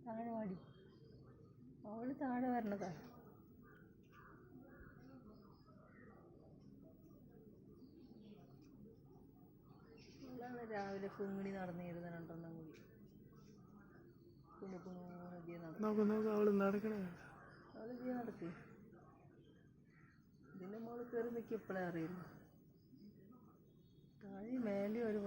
താഴെ വാടി. അവള് താഴെ വരണതാ. അവളാണ് രാവിലെ കുങ്ങിണി നടന്നിരുന്ന രണ്ടെണ്ണം കൂടി അവള് നടക്കണേ. അവള് ജീ നടക്ക്. ഇതിൻ്റെ മോള് കയറി നിൽക്കി എപ്പോഴേ അറിയില്ല. താഴെ മേലെ ഒരു